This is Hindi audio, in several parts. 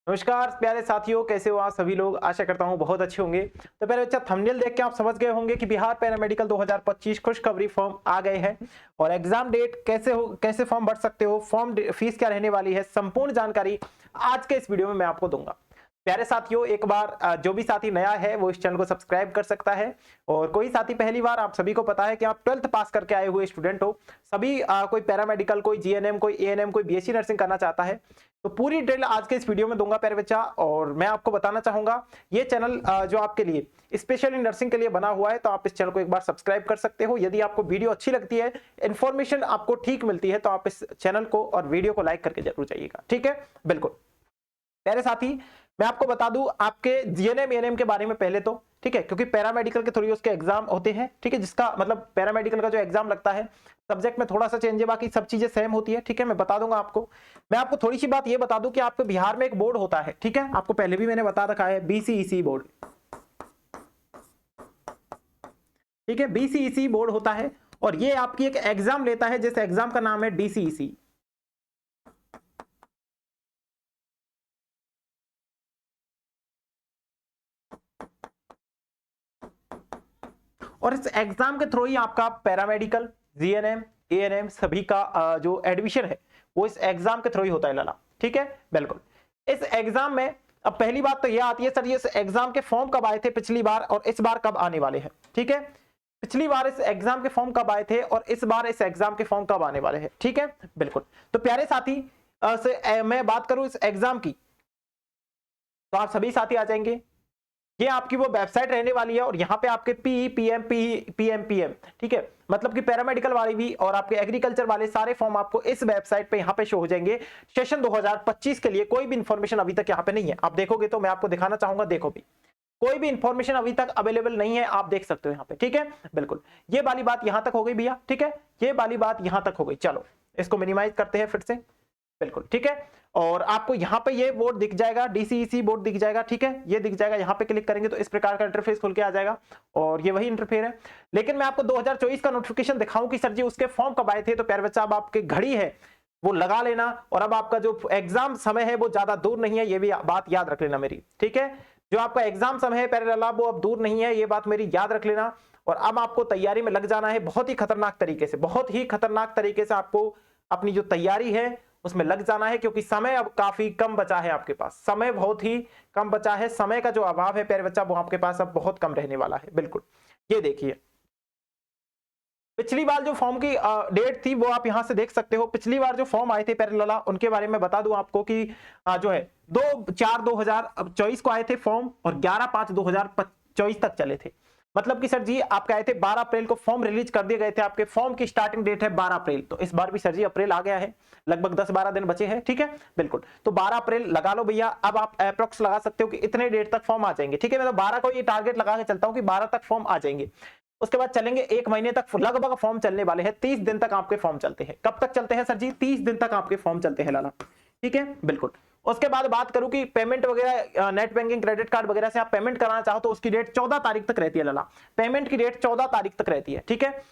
नमस्कार प्यारे साथियों, कैसे हो आप सभी लोग। आशा करता हूँ बहुत अच्छे होंगे। तो प्यारे बच्चा, थंबनेल देख के आप समझ गए होंगे कि बिहार पैरामेडिकल 2025 खुशखबरी फॉर्म आ गए हैं और एग्जाम डेट कैसे फॉर्म भर सकते हो, फीस क्या रहने वाली है, संपूर्ण जानकारी आज के इस वीडियो में मैं आपको दूंगा। प्यारे साथियों, एक बार जो भी साथी नया है वो इस चैनल को सब्सक्राइब कर सकता है और कोई साथी पहली बार, आप सभी को पता है कि आप 12th पास करके आए हुए स्टूडेंट हो। सभी कोई पैरामेडिकल, कोई जीएनएम, कोई एएनएम, कोई बीएससी नर्सिंग करना चाहता है। तो पूरी डिटेल आज के इस वीडियो में दूंगा प्यारे बच्चा। और मैं आपको बताना चाहूंगा, ये चैनल जो आपके लिए स्पेशली नर्सिंग के लिए बना हुआ है, तो आप इस चैनल को एक बार सब्सक्राइब कर सकते हो। यदि आपको वीडियो अच्छी लगती है, इंफॉर्मेशन आपको ठीक मिलती है, तो आप इस चैनल को और वीडियो को लाइक करके जरूर जाइएगा। ठीक है, बिल्कुल। प्यारे साथी, मैं आपको बता दूं आपके जीएनएम एएनएम के बारे में पहले तो, ठीक है, क्योंकि पैरामेडिकल के थ्रू उसके एग्जाम होते हैं। ठीक है, जिसका मतलब पैरामेडिकल का जो एग्जाम लगता है, सब्जेक्ट में थोड़ा सा चेंज है, बाकी सब चीजें सेम होती है। ठीक है, मैं बता दूंगा आपको। मैं आपको थोड़ी सी बात ये बता दूं कि आपके बिहार में एक बोर्ड होता है। ठीक है, आपको पहले भी मैंने बता रखा है, बीसीईसी बोर्ड। ठीक है, बीसीईसी बोर्ड होता है और ये आपकी एक एग्जाम लेता है, जिस एग्जाम का नाम है डीसीईसी। और इस एग्जाम के थ्रू ही आपका पैरामेडिकल, जीएनएम, एएनएम सभी का जो एडमिशन है वो इस एग्जाम के थ्रू ही होता है लाला। ठीक है, बिल्कुल। इस एग्जाम में अब पहली बात तो यह आती है, सर ये इस एग्जाम के फॉर्म कब आए थे पिछली बार और इस बार कब आने वाले हैं। ठीक है, पिछली बार इस एग्जाम के फॉर्म कब आए थे और इस बार इस एग्जाम के फॉर्म कब आने वाले हैं। ठीक है, बिल्कुल। तो प्यारे साथी, मैं बात करूं इस एग्जाम की, तो आप सभी साथी आ जाएंगे। ये आपकी वो वेबसाइट रहने वाली है और यहाँ पे आपके पी पीएम पीएम, ठीक है, मतलब कि पैरामेडिकल वाले भी और आपके एग्रीकल्चर वाले सारे फॉर्म आपको इस वेबसाइट पे यहाँ पे शो हो जाएंगे। सेशन 2025 के लिए कोई भी इंफॉर्मेशन अभी तक यहाँ पे नहीं है। आप देखोगे तो मैं आपको दिखाना चाहूंगा, देखो भी कोई भी इंफॉर्मेशन अभी तक अवेलेबल नहीं है, आप देख सकते हो यहाँ पे। ठीक है, बिल्कुल। ये वाली बात यहां तक हो गई भैया। ठीक है, ये वाली बात यहां तक हो गई। चलो इसको मिनिमाइज करते हैं फिर से। बिल्कुल, ठीक है। और आपको यहाँ पे ये बोर्ड दिख जाएगा, डीसीईसी बोर्ड दिख जाएगा। ठीक है, ये दिख जाएगा। यहाँ पे क्लिक करेंगे तो इस प्रकार का इंटरफेस खुल के आ जाएगा और ये वही इंटरफेस है। लेकिन मैं आपको 2024 का नोटिफिकेशन दिखाऊं कि सर जी उसके फॉर्म कब आए थे, तो प्यारे बच्चा अब आपके घड़ी है वो लगा लेना और अब आपका जो एग्जाम समय है वो ज्यादा दूर नहीं है, ये भी बात याद रख लेना मेरी। ठीक है, जो आपका एग्जाम समय है प्यारे लाला वो अब दूर नहीं है, ये बात मेरी याद रख लेना। और अब आपको तैयारी में लग जाना है बहुत ही खतरनाक तरीके से, बहुत ही खतरनाक तरीके से आपको अपनी जो तैयारी है उसमें लग जाना है, क्योंकि समय अब काफी कम बचा है आपके पास। समय बहुत ही कम बचा है, समय का जो अभाव है प्यारे बच्चा वो आपके पास अब बहुत कम रहने वाला है। बिल्कुल, ये देखिए पिछली बार जो फॉर्म की डेट थी वो आप यहां से देख सकते हो। पिछली बार जो फॉर्म आए थे प्यारे लाला, उनके बारे में बता दूं आपको कि जो है 2/4/2024 को आए थे फॉर्म और 11/5/2024 तक चले थे। मतलब कि सर जी आपके आए थे 12 अप्रैल को फॉर्म रिलीज कर दिए गए थे। आपके फॉर्म की स्टार्टिंग डेट है 12 अप्रैल, तो इस बार भी सर जी अप्रैल आ गया है, लगभग 10-12 दिन बचे हैं। ठीक है, बिल्कुल। तो 12 अप्रैल लगा लो भैया। अब आप अप्रोक्स लगा सकते हो कि इतने डेट तक फॉर्म आ जाएंगे। ठीक है, मैं तो 12 को ये टारगेट लगा के चलता हूं कि 12 तक फॉर्म आ जाएंगे। उसके बाद चलेंगे 1 महीने तक लगभग फॉर्म चलने वाले हैं। 30 दिन तक आपके फॉर्म चलते हैं। कब तक चलते हैं सर जी? 30 दिन तक आपके फॉर्म चलते हैं लाला। ठीक है, बिल्कुल। उसके बाद बात करूं कि पेमेंट वगैरह, नेट बैंकिंग, क्रेडिट कार्ड वगैरह से आप पेमेंट कराना चाहो तो उसकी डेट 14 तारीख तक रहती है लाला। पेमेंट की डेट 14 तारीख तक रहती है। ठीक है,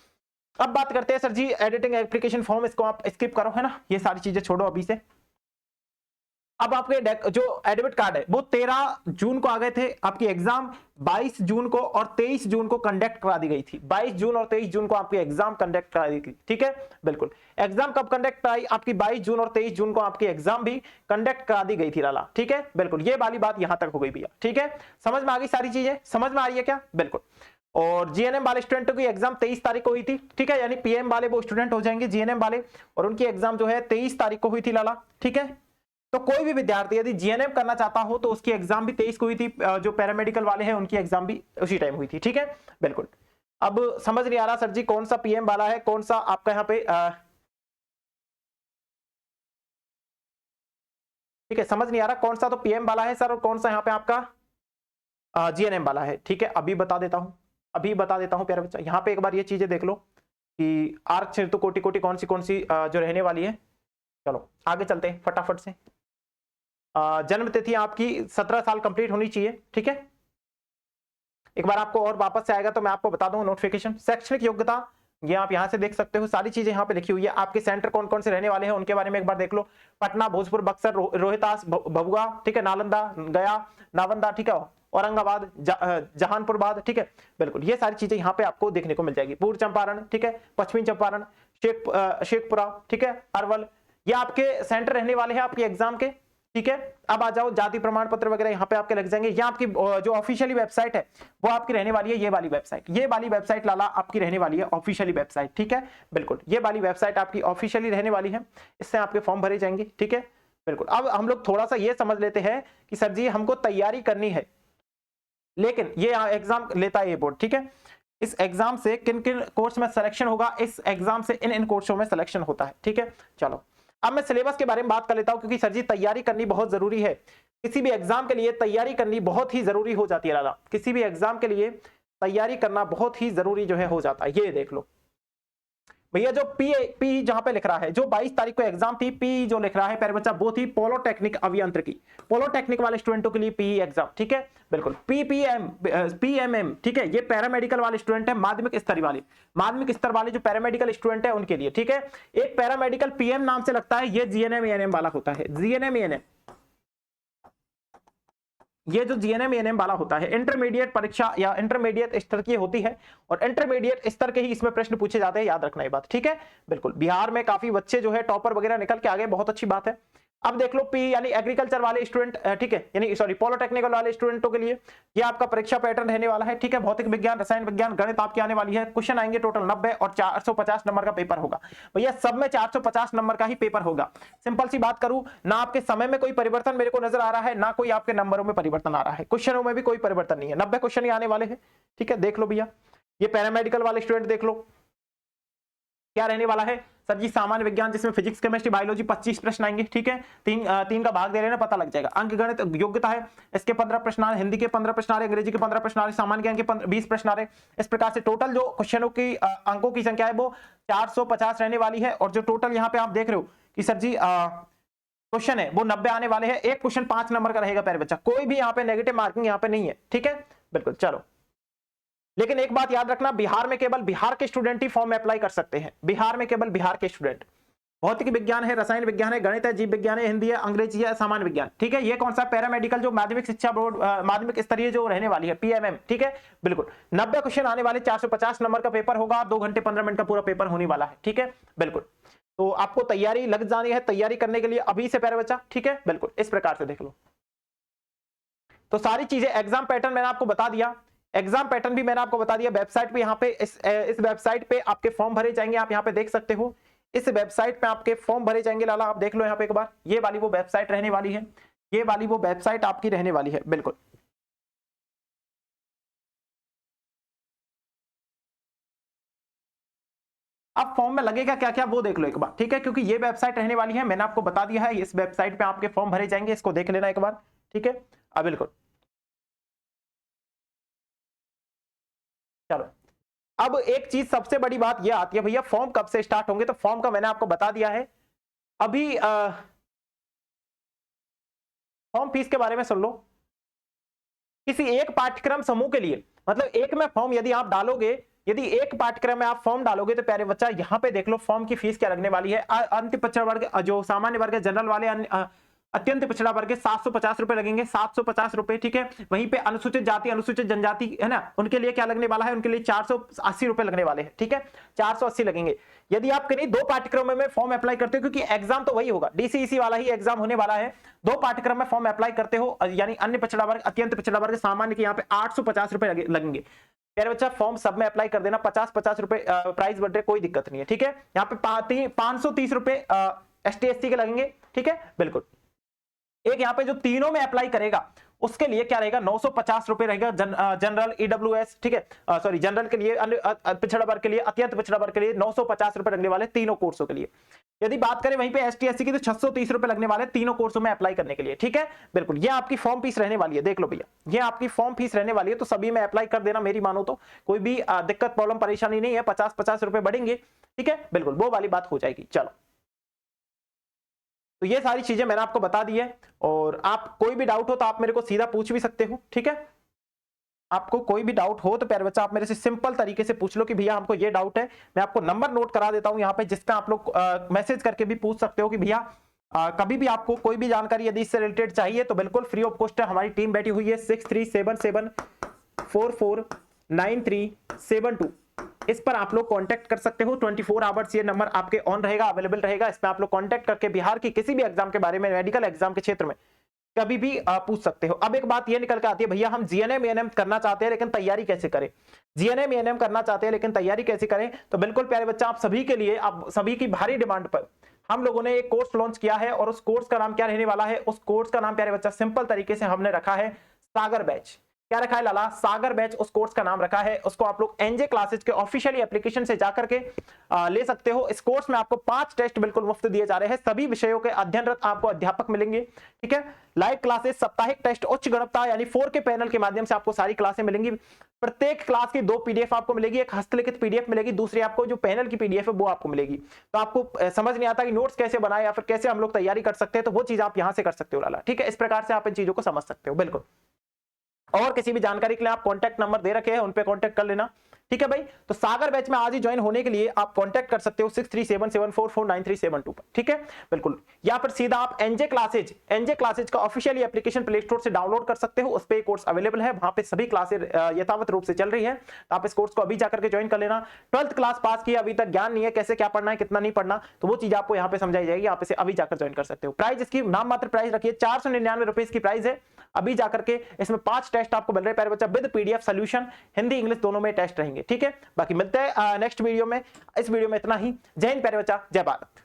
अब बात करते हैं सर जी एडिटिंग एप्लीकेशन फॉर्म, इसको आप स्किप करो, है ना, ये सारी चीजें छोड़ो अभी से। अब आपके जो एडमिट कार्ड है वो 13 जून को आ गए थे। आपकी एग्जाम 22 जून को और 23 जून को कंडक्ट करा दी गई थी। 22 जून और 23 जून को आपकी एग्जाम कंडक्ट करा दी गई। ठीक है, बिल्कुल। एग्जाम कब कंडक्ट कराई? आपकी 22 जून और 23 जून को आपकी एग्जाम भी कंडक्ट करा दी गई थी लाला। ठीक है, बिल्कुल। ये वाली बात यहां तक हो गई भैया। ठीक है, समझ में आ गई सारी चीजें? समझ में आ रही है क्या? बिल्कुल। और जीएनएम वाले स्टूडेंटों की एग्जाम 23 तारीख को हुई थी। ठीक है, यानी पीएम वाले वो स्टूडेंट हो जाएंगे जीएनएम वाले, और उनकी एग्जाम जो है 23 तारीख को हुई थी लाला। ठीक है, तो कोई भी विद्यार्थी यदि जीएनएम करना चाहता हो तो उसकी एग्जाम भी 23 को हुई थी। जो पैरामेडिकल वाले हैं उनकी एग्जाम भी उसी टाइम हुई थी। ठीक है, बिल्कुल। अब समझ नहीं आ रहा सर जी कौन सा पीएम वाला है, कौन सा आपका यहाँ पे ठीक है, समझ नहीं आ रहा कौन सा तो पीएम वाला है सर और कौन सा यहाँ पे आपका जीएनएम वाला है। ठीक है, अभी बता देता हूं, अभी बता देता हूं प्यारे बच्चा। यहाँ पे एक बार ये चीजें देख लो कि आर्क कोटि कोटि कौन सी जो रहने वाली है। चलो आगे चलते हैं फटाफट से। जन्म तिथि आपकी 17 साल कंप्लीट होनी चाहिए। ठीक है, एक बार आपको और वापस से आएगा तो मैं आपको बता दूं नोटिफिकेशन। शैक्षणिक योग्यता ये आप यहां से देख सकते हो, सारी चीजें यहाँ पे लिखी हुई है। आपके सेंटर कौन कौन से रहने वाले हैं उनके बारे में एक बार देख लो। पटना, भोजपुर, बक्सर, रोहतास, भभुआ, ठीक है, नालंदा, गया, नालंदा, ठीक है, औरंगाबाद, जहानपुरबाद, ठीक है, बिल्कुल ये सारी चीजें यहाँ पे आपको देखने को मिल जाएगी। पूर्व चंपारण, ठीक है, पश्चिमी चंपारण, शेखपुरा, ठीक है, अरवल, ये आपके सेंटर रहने वाले हैं आपके एग्जाम के, ठीक है। अब आ जाओ, जाति प्रमाण पत्र वगैरह यहाँ पे आपके लग जाएंगे। ये आपकी जो ऑफिशियली वेबसाइट है वो आपकी रहने वाली है, ये वाली वेबसाइट, ये वाली वेबसाइट लाला आपकी रहने वाली है ऑफिशियली वेबसाइट, ठीक है, बिल्कुल ये वाली वेबसाइट आपकी ऑफिशियली रहने वाली है। इससे आपके फॉर्म भरे जाएंगे, ठीक है, बिल्कुल। अब हम लोग थोड़ा सा ये समझ लेते हैं कि सर जी हमको तैयारी करनी है, लेकिन ये एग्जाम लेता है ये बोर्ड, ठीक है। इस एग्जाम से किन किन कोर्स में सिलेक्शन होगा, इस एग्जाम से इन इन कोर्सों में सिलेक्शन होता है, ठीक है। चलो अब मैं सिलेबस के बारे में बात कर लेता हूं, क्योंकि सर जी तैयारी करनी बहुत जरूरी है। किसी भी एग्जाम के लिए तैयारी करनी बहुत ही जरूरी हो जाती है लाला, किसी भी एग्जाम के लिए तैयारी करना बहुत ही जरूरी जो है हो जाता है। ये देख लो भैया, जो पी जहां पे लिख रहा है, जो 22 तारीख को एग्जाम थी, पी जो लिख रहा है प्यारे बच्चा वो थी पॉलिटेक्निक अभियांत्रिकी, पॉलिटेक्निक वाले स्टूडेंटों के लिए पी एग्जाम, ठीक है, बिल्कुल। पीएमएम, ठीक है, ये पैरामेडिकल वाले स्टूडेंट है, माध्यमिक स्तर वाले, माध्यमिक स्तर वाले जो पैरामेडिकल स्टूडेंट है उनके लिए, ठीक है। एक पैरामेडिकल पीएम नाम से लगता है, ये जीएनएम एएनएम वाला होता है, जीएनएम एएनएम, ये जो जीएनएम एएनएम वाला होता है इंटरमीडिएट परीक्षा या इंटरमीडिएट स्तर की होती है, और इंटरमीडिएट स्तर के ही इसमें प्रश्न पूछे जाते हैं, याद रखना ये बात, ठीक है, बिल्कुल। बिहार में काफी बच्चे जो है टॉपर वगैरह निकल के आ गए, बहुत अच्छी बात है। अब देख लो पी यानी एग्रीकल्चर वाले स्टूडेंट, ठीक है, यानी सॉरी पॉलिटेक्निकल वाले स्टूडेंटों के लिए ये आपका परीक्षा पैटर्न रहने वाला है, ठीक है। भौतिक विज्ञान, रसायन विज्ञान, गणित आपकी आने वाली है, क्वेश्चन आएंगे टोटल 90 और 450 नंबर का पेपर होगा भैया, सब में 450 नंबर का ही पेपर होगा। सिंपल सी बात करूं ना, आपके समय में कोई परिवर्तन मेरे को नजर आ रहा है, ना कोई आपके नंबरों में परिवर्तन आ रहा है, क्वेश्चनों में भी कोई परिवर्तन नहीं है, 90 क्वेश्चन ही आने वाले हैं, ठीक है। देख लो भैया, ये पैरामेडिकल वाले स्टूडेंट देख लो क्या रहने वाला है सर जी, सामान्य विज्ञान जिसमें फिजिक्स, केमिस्ट्री, बायोलॉजी 25 प्रश्न आएंगे, ठीक है, तीन का भाग दे रहे हैं, पता लग जाएगा। अंक गणित योग्यता है, इसके 15 प्रश्न आ रहे, हिंदी के 15 प्रश्न आ रहे, अंग्रेजी के 15 प्रश्न आ रहे, सामान्य ज्ञान के 20 प्रश्न आ रहे। इस प्रकार से टोटल जो क्वेश्चनों की अंकों की संख्या है वो 450 रहने वाली है, और जो टोटल यहाँ पे आप देख रहे हो कि सर जी क्वेश्चन है वो 90 आने वाले हैं। एक क्वेश्चन 5 नंबर का रहेगा प्यारे बच्चा, कोई भी यहाँ पे नेगेटिव मार्किंग यहाँ पे नहीं है, ठीक है, बिल्कुल। चलो लेकिन एक बात याद रखना, बिहार में केवल बिहार के स्टूडेंट ही फॉर्म में अप्लाई कर सकते हैं, बिहार में केवल बिहार के स्टूडेंट। भौतिक विज्ञान है, रसायन विज्ञान है, गणित है, जीव विज्ञान है, हिंदी है, अंग्रेजी है, सामान्य विज्ञान, ठीक है। ये कौन सा पैरामेडिकल जो माध्यमिक शिक्षा बोर्ड माध्यमिक स्तरीय जो रहने वाली है पीएमएम, ठीक है, बिल्कुल। 90 क्वेश्चन आने वाले, 450 नंबर का पेपर होगा, 2 घंटे 15 मिनट का पूरा पेपर होने वाला है, ठीक है, बिल्कुल। तो आपको तैयारी लग जानी है, तैयारी करने के लिए अभी से प्यारे बच्चा, ठीक है, बिल्कुल। इस प्रकार से देख लो, तो सारी चीजें एग्जाम पैटर्न मैंने आपको बता दिया, एग्जाम पैटर्न भी मैंने आपको बता दिया। वेबसाइट पे यहाँ पे इस वेबसाइट पे आपके फॉर्म भरे जाएंगे, आप यहाँ पे देख सकते हो, इस वेबसाइट पे आपके फॉर्म भरे जाएंगे लाला, आप देख लो यहाँ पे एक बार, ये वाली वो वेबसाइट रहने वाली है, ये वाली वो वेबसाइट आपकी रहने वाली है, बिल्कुल। अब फॉर्म में लगेगा क्या क्या वो देख लो एक बार, ठीक है, क्योंकि ये वेबसाइट रहने वाली है, मैंने आपको बता दिया है, इस वेबसाइट पे आपके फॉर्म भरे जाएंगे, इसको देख लेना एक बार, ठीक है, बिल्कुल। चलो अब एक चीज सबसे बड़ी बात यह आती है भैया, फॉर्म कब से स्टार्ट होंगे, तो फॉर्म का मैंने आपको बता दिया है। अभी फॉर्म फीस के बारे में सुन लो। किसी एक पाठ्यक्रम समूह के लिए, मतलब एक में फॉर्म यदि आप डालोगे, यदि एक पाठ्यक्रम में आप फॉर्म डालोगे तो प्यारे बच्चा यहाँ पे देख लो फॉर्म की फीस क्या लगने वाली है। अंत पिछड़ा वर्ग जो सामान्य वर्ग जनरल वाले, अत्यंत पिछड़ा वर्ग 750 रुपए लगेंगे, 750 रुपए, ठीक है। वहीं पे अनुसूचित जाति, अनुसूचित जनजाति है ना, उनके लिए क्या लगने वाला है, उनके लिए 480 रुपए लगने वाले हैं, ठीक है, 480 लगेंगे। यदि आप कहीं 2 पाठ्यक्रमों में फॉर्म अप्लाई करते हो, क्योंकि एग्जाम तो वही होगा, डीसीईसी वाला ही एग्जाम होने वाला है, 2 पाठ्यक्रम में फॉर्म अप्लाई करते हो, यानी अन्य पिछड़ा वर्ग, अत्यंत पिछड़ा वर्ग, सामान्य के यहाँ पे 850 रुपए लगेंगे। प्यारे बच्चा फॉर्म सब में अप्लाई कर देना, 50-50 रुपए प्राइस बढ़ रहे, कोई दिक्कत नहीं है, ठीक है। यहाँ पे 530 रुपए ST/SC के लगेंगे, ठीक है, बिल्कुल। एक यहाँ पे जो तीनों में अप्लाई करेगा उसके लिए क्या रहेगा, 950 रुपए रहेगा, जनरल EWS, ठीक है, सॉरी जनरल के लिए, पिछड़ा वर्ग के लिए, अत्यंत पिछड़ा वर्ग के लिए 950 रुपए लगने वाले तीनों कोर्सों के लिए। यदि बात करें वहीं पे ST/SC की तो 630 रुपए लगने वाले तीनों कोर्सों में अप्लाई करने के लिए, ठीक है, बिल्कुल। ये आपकी फॉर्म फीस रहने वाली है, देख लो भैया, ये आपकी फॉर्म फीस रहने वाली है, तो सभी में अप्लाई कर देना, मेरी मानो तो कोई भी दिक्कत प्रॉब्लम परेशानी नहीं है, 50-50 रुपए बढ़ेंगे, ठीक है, बिल्कुल, वो वाली बात हो जाएगी। चलो तो ये सारी चीजें मैंने आपको बता दी है, और आप कोई भी डाउट हो तो आप मेरे को सीधा पूछ भी सकते हो, ठीक है। आपको कोई भी डाउट हो तो प्यारे बच्चा आप मेरे से सिंपल तरीके से पूछ लो कि भैया हमको ये डाउट है। मैं आपको नंबर नोट करा देता हूं यहाँ पे, जिसका आप लोग मैसेज करके भी पूछ सकते हो कि भैया कभी भी आपको कोई भी जानकारी यदि इससे रिलेटेड चाहिए तो बिल्कुल फ्री ऑफ कॉस्ट है। हमारी टीम बैठी हुई है 6377449372, इस पर आप लोग कांटेक्ट कर सकते हो। 24 आवर्स ये नंबर आपके ऑन रहेगा, अवेलेबल रहेगा। इसमें आप लोग कांटेक्ट करके बिहार की किसी भी एग्जाम के बारे में, मेडिकल एग्जाम के क्षेत्र में कभी भी पूछ सकते हो। अब एक बात ये निकल के आती है, भैया हम जीएनएम एएनएम करना चाहते हैं लेकिन तैयारी कैसे करें। जीएनएम एएनएम करना चाहते हैं लेकिन तैयारी कैसे करें, तो बिल्कुल प्यारे बच्चा आप सभी के लिए, आप सभी की भारी डिमांड पर हम लोगों ने एक कोर्स लॉन्च किया है, और उस कोर्स का नाम क्या रहने वाला है। उस कोर्स का नाम प्यारे बच्चा सिंपल तरीके से हमने रखा है सागर बैच। क्या रखा है लाला? सागर बैच उस कोर्स का नाम रखा है। उसको आप लोग एनजे क्लासेस के ऑफिशियली एप्लीकेशन से जाकर के ले सकते हो। इस कोर्स में आपको 5 टेस्ट बिल्कुल मुफ्त दिए जा रहे हैं। सभी विषयों के अध्ययनरत आपको अध्यापक मिलेंगे, ठीक है। लाइव क्लासेस, साप्ताहिक टेस्ट, उच्च गुणवत्ता यानी 4K पैनल के माध्यम से आपको सारी क्लासें मिलेंगी। प्रत्येक क्लास की 2 पीडीएफ आपको मिलेगी, एक हस्तलिखित पीडीएफ मिलेगी, दूसरी आपको जो पैनल की पीडीएफ है वो आपको मिलेगी। तो आपको समझ नहीं आता कि नोट्स कैसे बनाए या फिर कैसे हम लोग तैयारी कर सकते हैं, तो वो चीज आप यहां से कर सकते हो लाला, ठीक है। इस प्रकार से आप इन चीजों को समझ सकते हो बिल्कुल। और किसी भी जानकारी के लिए आप कांटेक्ट नंबर दे रखे हैं, उन पे कांटेक्ट कर लेना, ठीक है भाई। तो सागर बैच में आज ही ज्वाइन होने के लिए आप कांटेक्ट कर सकते हो 6377449372 पर, ठीक है बिल्कुल। या फिर सीधा आप एनजे क्लासेज का ऑफिशियली एप्लीकेशन प्ले स्टोर से डाउनलोड कर सकते हो। उस पे कोर्स अवेलेबल है, वहां पे सभी क्लासेज यथावत रूप से चल रही है। तो आप इस कोर्स को अभी जाकर के ज्वाइन कर लेना। 12th क्लास पास किया, अभी तक ज्ञान नहीं है कैसे क्या पढ़ना है कितना नहीं पढ़ना, तो वो चीज आपको यहाँ पे समझाई जाएगी। आप इसे अभी जाकर ज्वाइन कर सकते हो। प्राइस इसकी नाम मात्र प्राइस रखिए 499 रुपए की प्राइस है। अभी जाकर के इसमें 5 टेस्ट आपको मिल रहे हैं प्यारे बच्चा, with PDF solution, Hindi English दोनों में टेस्ट रहेंगे, ठीक है। बाकी मिलते हैं नेक्स्ट वीडियो में। इस वीडियो में इतना ही। जय हिंद प्यारे बच्चा, जय भारत।